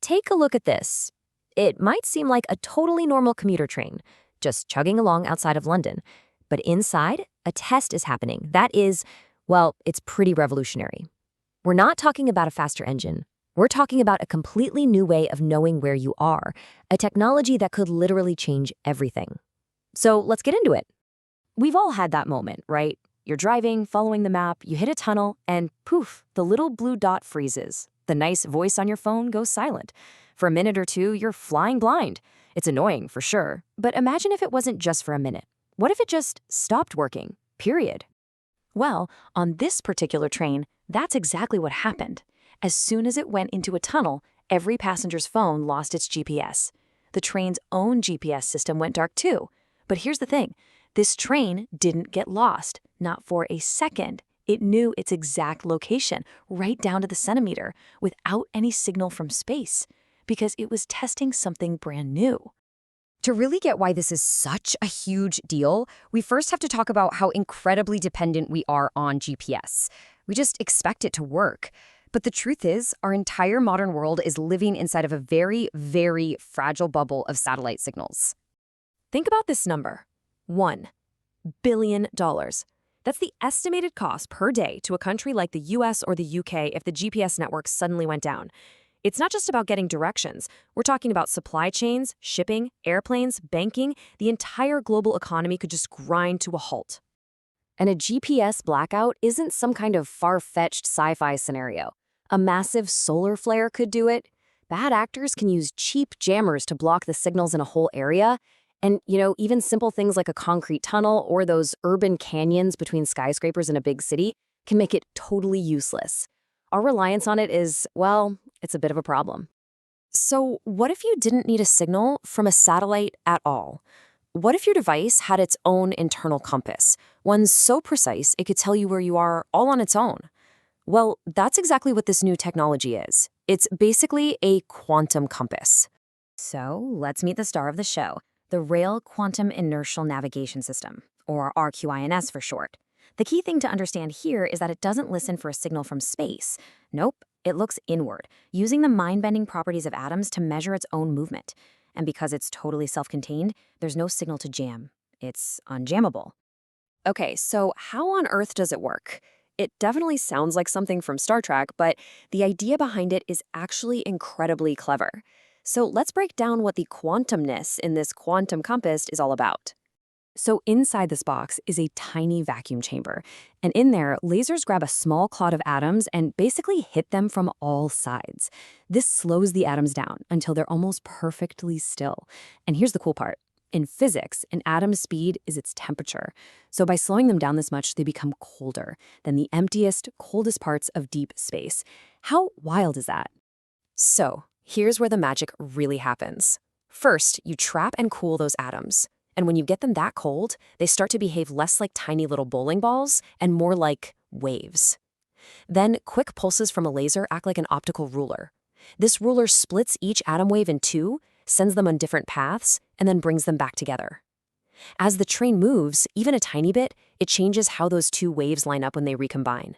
Take a look at this. It might seem like a totally normal commuter train, just chugging along outside of London. But inside, a test is happening. That is, well, it's pretty revolutionary. We're not talking about a faster engine. We're talking about a completely new way of knowing where you are, a technology that could literally change everything. So let's get into it. We've all had that moment, right? You're driving, following the map, you hit a tunnel, and poof, the little blue dot freezes. The nice voice on your phone goes silent. For a minute or two, you're flying blind. It's annoying, for sure. But imagine if it wasn't just for a minute. What if it just stopped working, period? Well, on this particular train, that's exactly what happened. As soon as it went into a tunnel, every passenger's phone lost its GPS. The train's own GPS system went dark too. But here's the thing. This train didn't get lost, not for a second. It knew its exact location, right down to the centimeter, without any signal from space, because it was testing something brand new. To really get why this is such a huge deal, we first have to talk about how incredibly dependent we are on GPS. We just expect it to work. But the truth is, our entire modern world is living inside of a very, very fragile bubble of satellite signals. Think about this number, $1 billion. That's the estimated cost per day to a country like the US or the UK if the GPS network suddenly went down. It's not just about getting directions. We're talking about supply chains, shipping, airplanes, banking. The entire global economy could just grind to a halt. And a GPS blackout isn't some kind of far-fetched sci-fi scenario. A massive solar flare could do it. Bad actors can use cheap jammers to block the signals in a whole area. And, even simple things like a concrete tunnel or those urban canyons between skyscrapers in a big city can make it totally useless. Our reliance on it is, well, it's a bit of a problem. So what if you didn't need a signal from a satellite at all? What if your device had its own internal compass, one so precise it could tell you where you are all on its own? Well, that's exactly what this new technology is. It's basically a quantum compass. So let's meet the star of the show, the Rail Quantum Inertial Navigation System, or RQINS for short. The key thing to understand here is that it doesn't listen for a signal from space. Nope, it looks inward, using the mind-bending properties of atoms to measure its own movement. And because it's totally self-contained, there's no signal to jam. It's unjammable. Okay, so how on earth does it work? It definitely sounds like something from Star Trek, but the idea behind it is actually incredibly clever. So let's break down what the quantumness in this quantum compass is all about. So inside this box is a tiny vacuum chamber, and in there, lasers grab a small clot of atoms and basically hit them from all sides. This slows the atoms down until they're almost perfectly still. And here's the cool part. In physics, an atom's speed is its temperature. So by slowing them down this much, they become colder than the emptiest, coldest parts of deep space. How wild is that? So here's where the magic really happens. First, you trap and cool those atoms. And when you get them that cold, they start to behave less like tiny little bowling balls and more like waves. Then quick pulses from a laser act like an optical ruler. This ruler splits each atom wave in two, sends them on different paths, and then brings them back together. As the train moves, even a tiny bit, it changes how those two waves line up when they recombine.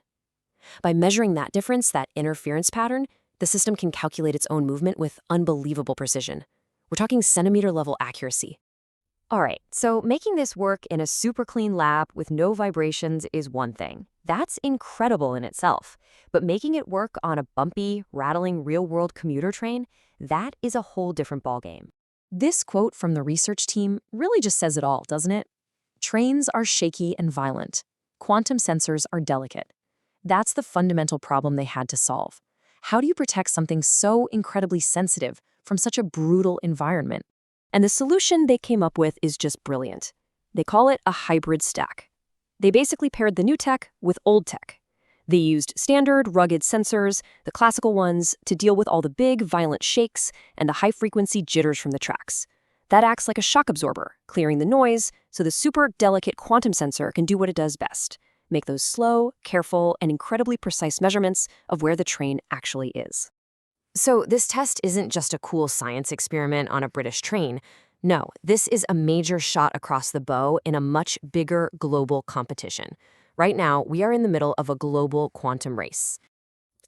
By measuring that difference, that interference pattern, the system can calculate its own movement with unbelievable precision. We're talking centimeter-level accuracy. All right, so making this work in a super clean lab with no vibrations is one thing. That's incredible in itself. But making it work on a bumpy, rattling real-world commuter train, that is a whole different ballgame. This quote from the research team really just says it all, doesn't it? Trains are shaky and violent. Quantum sensors are delicate. That's the fundamental problem they had to solve. How do you protect something so incredibly sensitive from such a brutal environment? And the solution they came up with is just brilliant. They call it a hybrid stack. They basically paired the new tech with old tech. They used standard, rugged sensors, the classical ones, to deal with all the big, violent shakes and the high-frequency jitters from the tracks. That acts like a shock absorber, clearing the noise, so the super delicate quantum sensor can do what it does best, make those slow, careful, and incredibly precise measurements of where the train actually is. So this test isn't just a cool science experiment on a British train. No, this is a major shot across the bow in a much bigger global competition. Right now, we are in the middle of a global quantum race.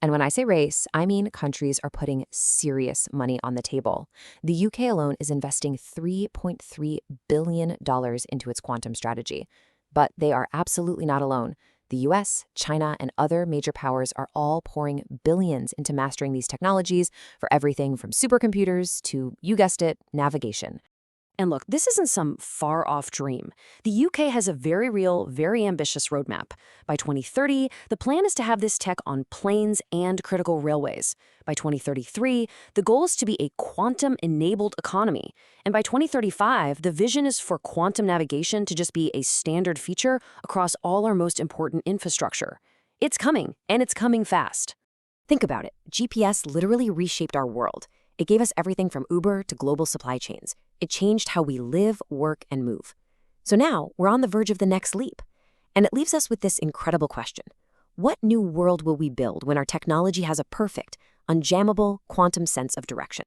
And when I say race, I mean countries are putting serious money on the table. The UK alone is investing $3.3 billion into its quantum strategy. But they are absolutely not alone. The US, China, and other major powers are all pouring billions into mastering these technologies for everything from supercomputers to, you guessed it, navigation. And look, this isn't some far-off dream. The UK has a very real, very ambitious roadmap. By 2030, the plan is to have this tech on planes and critical railways. By 2033, the goal is to be a quantum-enabled economy. And by 2035, the vision is for quantum navigation to just be a standard feature across all our most important infrastructure. It's coming, and it's coming fast. Think about it. GPS literally reshaped our world. It gave us everything from Uber to global supply chains. It changed how we live, work, and move. So now we're on the verge of the next leap. And it leaves us with this incredible question. What new world will we build when our technology has a perfect, unjammable quantum sense of direction?